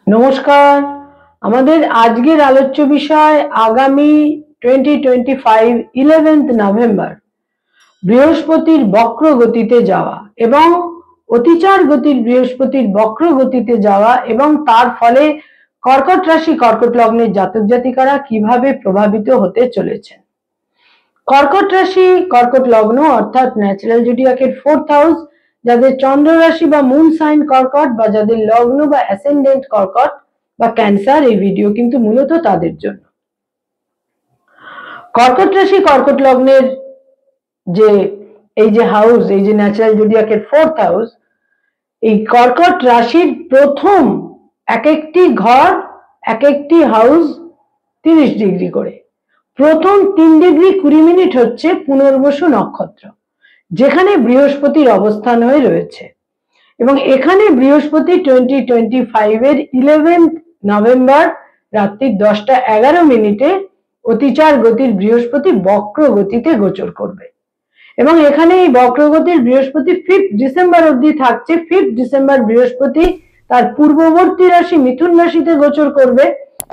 নমস্কার। আমাদের আজকের আলোচ্য বিষয় আগামী 2025 11th নভেম্বর বৃহস্পতির বক্র গতিতে যাওয়া এবং অতিচার গতির বৃহস্পতির বক্র গতিতে যাওয়া এবং তার ফলে কর্কট রাশি কর্কট লগ্নের জাতক জাতিকারা কিভাবে প্রভাবিত হতে চলেছেন। কর্কট রাশি কর্কট লগ্ন অর্থাৎ ন্যাচারাল জোডিয়াকের 4th হাউস, যাদের চন্দ্র রাশি বা মুন সাইন কর্কট বা যাদের লগ্ন বা অ্যাসেন্ডেন্ট কর্কট বা ক্যান্সার, এই ভিডিও কিন্তু মূলত তাদের জন্য। কর্কট রাশি কর্কট লগ্নের যে হাউস, এই যে ন্যাচারাল জোডিয়াকের 4th হাউস, এই কর্কট রাশির প্রথম এক একটি ঘর, এক একটি হাউস 30 ডিগ্রি করে। প্রথম 3 ডিগ্রি 20 মিনিট হচ্ছে পুনর্বসু নক্ষত্র, যেখানে বৃহস্পতির অবস্থান হয়ে রয়েছে এবং এখানে বৃহস্পতি 2025 এর 11th নভেম্বর রাত্রি 10:11 অতিচার গতির বৃহস্পতি বক্র গতিতে গোচর করবে এবং এখানে এই বক্রগতির বৃহস্পতি 5th ডিসেম্বর অবধি থাকছে। 5th ডিসেম্বর বৃহস্পতি তার পূর্ববর্তী রাশি মিথুন রাশিতে গোচর করবে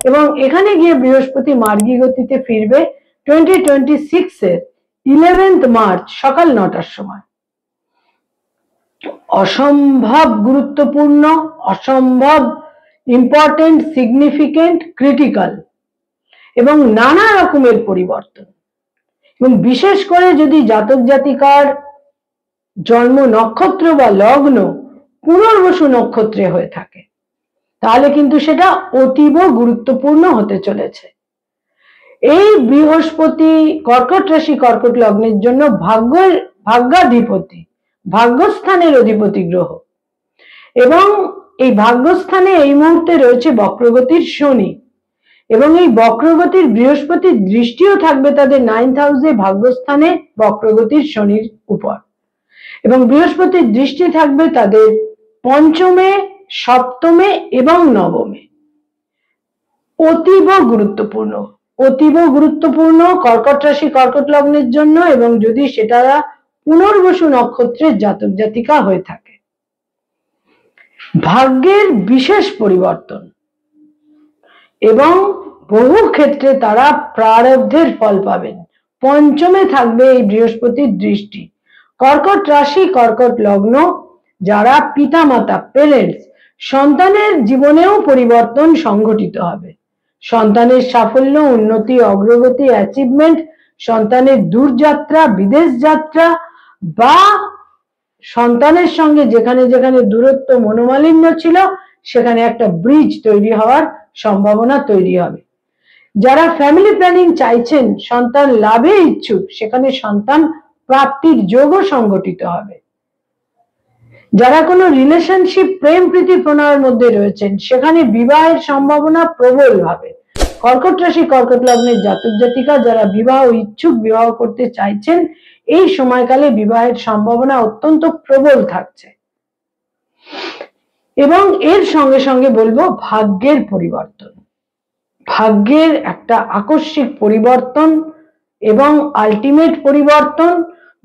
এবং এখানে গিয়ে বৃহস্পতি মার্গী গতিতে ফিরবে 2026 এর 11th মার্চ সকাল 9টার সময়। অসম্ভব গুরুত্বপূর্ণ, অসম্ভব ইম্পর্টেন্ট, সিগনিফিকেন্ট, ক্রিটিক্যাল এবং নানা রকমের পরিবর্তন। এবং বিশেষ করে যদি জাতক জাতিকার জন্ম নক্ষত্র বা লগ্ন পুনর্বসু নক্ষত্রে হয়ে থাকে, তাহলে কিন্তু সেটা অতীব গুরুত্বপূর্ণ হতে চলেছে। এই বৃহস্পতি কর্কট রাশি কর্কট লগ্নের জন্য ভাগ্যাধিপতি, ভাগ্যস্থানের অধিপতি গ্রহ এবং এই ভাগ্যস্থানে এই মুহূর্তে রয়েছে বক্রগতির শনি এবং এই বক্রগতির বৃহস্পতির দৃষ্টিও থাকবে তাদের 9th হাউসে ভাগ্যস্থানে বক্রগতির শনির উপর এবং বৃহস্পতির দৃষ্টি থাকবে তাদের পঞ্চমে, সপ্তমে এবং নবমে। অতীব গুরুত্বপূর্ণ, অতীব গুরুত্বপূর্ণ কর্কট রাশি কর্কট লগ্নের জন্য এবং যদি সেটা পুনর্বসু নক্ষত্রের জাতক জাতিকা হয়ে থাকে। ভাগ্যের বিশেষ পরিবর্তন এবং বহু ক্ষেত্রে তারা প্রারব্ধের ফল পাবেন। পঞ্চমে থাকবে এই বৃহস্পতির দৃষ্টি। কর্কট রাশি কর্কট লগ্ন যারা পিতামাতা, পেরেন্টস, সন্তানের জীবনেও পরিবর্তন সংঘটিত হবে। সন্তানের সাফল্য, উন্নতি, অগ্রগতি, অ্যাচিভমেন্ট, সন্তানের দূরযাত্রা, বিদেশ যাত্রা বা সন্তানের সঙ্গে যেখানে যেখানে দূরত্ব, মনোমালিন্য ছিল সেখানে একটা ব্রিজ তৈরি হওয়ার সম্ভাবনা তৈরি হবে। যারা ফ্যামিলি প্ল্যানিং চাইছেন, সন্তান লাভে ইচ্ছুক, সেখানে সন্তান প্রাপ্তির যোগও সংঘটিত হবে। যারা কোনো রিলেশনশিপ, প্রেম প্রীতি প্রণয়ের মধ্যে রয়েছেন, সেখানে বিবাহের সম্ভাবনা প্রবল হবে। কর্কট রাশি কর্কট লগ্নের জাতক জাতিকা যারা বিবাহ ইচ্ছুক, বিবাহ করতে চাইছেন, এই সময়কালে বিবাহের সম্ভাবনা অত্যন্ত প্রবল থাকছে। এবং এর সঙ্গে সঙ্গে বলবো ভাগ্যের পরিবর্তন, ভাগ্যের একটা আকস্মিক পরিবর্তন এবং আলটিমেট পরিবর্তন,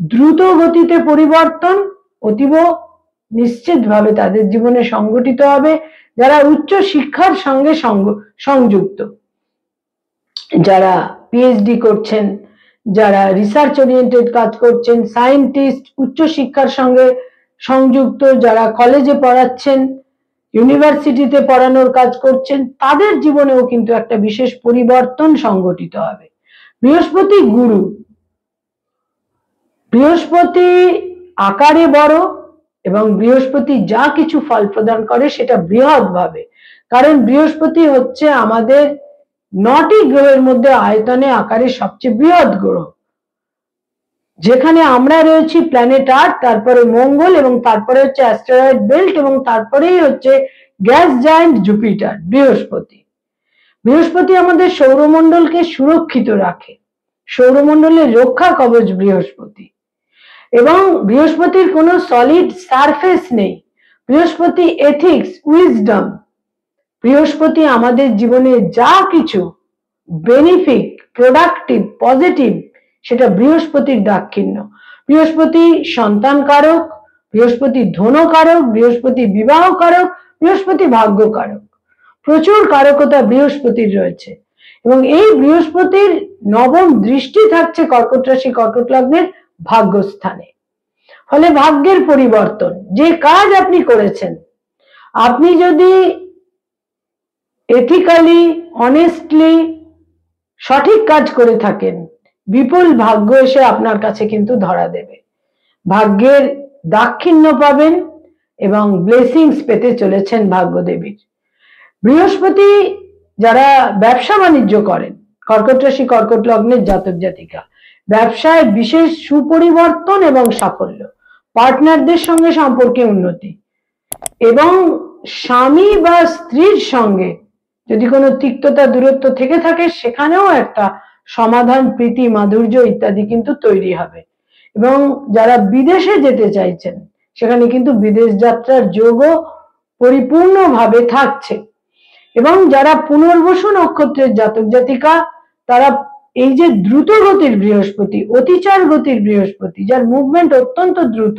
দ্রুত গতিতে পরিবর্তন অতীব নিশ্চিতভাবে তাদের জীবনে সংঘটিত হবে। যারা উচ্চ শিক্ষার সঙ্গে সংযুক্ত, যারা পিএইচডি করছেন, যারা রিসার্চ ওরিয়েন্টেড কাজ করছেন, সায়েন্টিস্ট, উচ্চ শিক্ষার সঙ্গে সংযুক্ত, যারা কলেজে পড়াচ্ছেন, ইউনিভার্সিটিতে পড়ানোর কাজ করছেন, তাদের জীবনেও কিন্তু একটা বিশেষ পরিবর্তন সংঘটিত হবে। বৃহস্পতি গুরু, বৃহস্পতি আকারে বড় এবং বৃহস্পতি যা কিছু ফল প্রদান করে সেটা বৃহৎ ভাবে, কারণ বৃহস্পতি হচ্ছে আমাদের 9টি গ্রহের মধ্যে আয়তনে আকারে সবচেয়ে বৃহৎ গ্রহ। যেখানে আমরা রয়েছি প্ল্যানেট আর্থ, তারপরে মঙ্গল এবং তারপরে হচ্ছে অ্যাস্টেরয়েড বেল্ট এবং তারপরেই হচ্ছে গ্যাস জায়ান্ট জুপিটার। বৃহস্পতি, বৃহস্পতি আমাদের সৌরমণ্ডলকে সুরক্ষিত রাখে, সৌরমণ্ডলের রক্ষা কবচ বৃহস্পতি এবং বৃহস্পতির কোনো সলিড সারফেস নেই। বৃহস্পতি এথিক্স, উইজডম, বৃহস্পতি আমাদের জীবনে যা কিছু বেনিফিট, প্রোডাক্টিভ, পজিটিভ, সেটা বৃহস্পতির দাক্ষিণ্য। বৃহস্পতি সন্তান কারক, বৃহস্পতি ধন কারক, বৃহস্পতি বিবাহ কারক, বৃহস্পতি ভাগ্য কারক। প্রচুর কারকতা বৃহস্পতির রয়েছে এবং এই বৃহস্পতির নবম দৃষ্টি থাকছে কর্কট রাশি কর্কট লগ্নের ভাগ্যস্থানে। ফলে ভাগ্যের পরিবর্তন, যে কাজ আপনি করেছেন, আপনি যদি এথিক্যালি অনেস্টলি সঠিক কাজ করে থাকেন, বিপুল ভাগ্য এসে আপনার কাছে কিন্তু ধরা দেবে। ভাগ্যের দাক্ষিণ্য পাবেন এবং ব্লেসিংস পেতে চলেছেন ভাগ্যদেবীর। বৃহস্পতি যারা ব্যবসা বাণিজ্য করেন, কর্কট রাশি কর্কট লগ্নের জাতক জাতিকা, ব্যবসায় বিশেষ সুপরিবর্তন এবং সাফল্য, পার্টনারদের সঙ্গে সম্পর্কে উন্নতি এবং স্বামী বা স্ত্রীর সঙ্গে যদি কোনো তিক্ততা দূরত্ব থেকে থাকে সেখানেও একটা সমাধান, প্রীতি, মাধুর্য ইত্যাদি কিন্তু তৈরি হবে। এবং যারা বিদেশে যেতে চাইছেন সেখানে কিন্তু বিদেশ যাত্রার যোগও পরিপূর্ণভাবে থাকছে। এবং যারা পুনর্বসু নক্ষত্রের জাতক জাতিকা, তারা এই যে দ্রুত গতির বৃহস্পতি, অতিচার গতির বৃহস্পতি, যার মুভমেন্ট অত্যন্ত দ্রুত,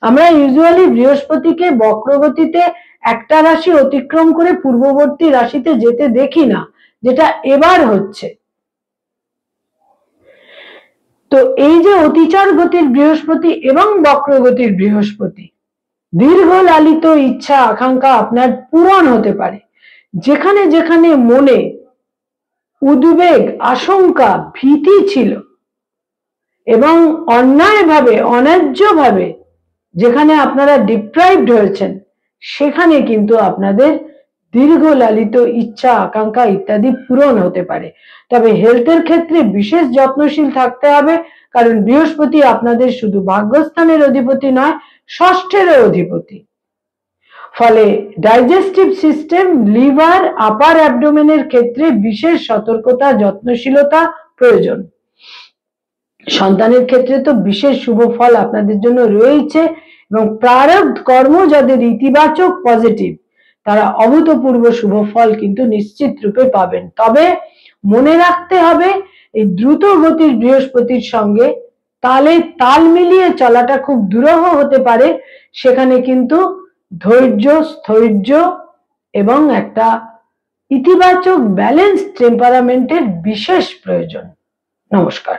আমরা ইউজুয়ালি বৃহস্পতিকে বক্রগতিতে একটা রাশি অতিক্রম করে পূর্ববর্তী রাশিতে যেতে দেখি না, যেটা এবার হচ্ছে। তো এই যে অতিচার গতির বৃহস্পতি এবং বক্রগতির বৃহস্পতি, দীর্ঘ লালিত ইচ্ছা আকাঙ্ক্ষা আপনার পূরণ হতে পারে। যেখানে যেখানে মনে উদ্বেগ, আশঙ্কা, ভীতি ছিল এবং অন্যায়ভাবে, অন্যায্যভাবে যেখানে আপনারা ডিপ্রাইভড হয়েছেন, সেখানে কিন্তু আপনাদের দীর্ঘ লালিত ইচ্ছা আকাঙ্ক্ষা ইত্যাদি পূরণ হতে পারে। তবে হেলথের ক্ষেত্রে বিশেষ যত্নশীল থাকতে হবে, কারণ বৃহস্পতি আপনাদের শুধু ভাগ্যস্থানের অধিপতি নয়, ষষ্ঠেরও অধিপতি। ফলে ডাইজেস্টিভ সিস্টেম, লিভার, আপার অ্যাবডোমেনের ক্ষেত্রে বিশেষ সতর্কতা, যত্নশীলতা প্রয়োজন। সন্তানের ক্ষেত্রে তো বিশেষ শুভ ফল আপনাদের জন্য রয়েছে এবং প্রারব্ধ কর্ম যাদের ইতিবাচক পজিটিভ, তারা অভূতপূর্ব শুভ ফল কিন্তু নিশ্চিত রূপে পাবেন। তবে মনে রাখতে হবে, এই দ্রুত গতির বৃহস্পতির সঙ্গে তালে তাল মিলিয়ে চলাটা খুব দুরূহ হতে পারে। সেখানে কিন্তু ধৈর্য, স্থৈর্য এবং একটা ইতিবাচক ব্যালেন্স টেম্পারামেন্টের বিশেষ প্রয়োজন। নমস্কার।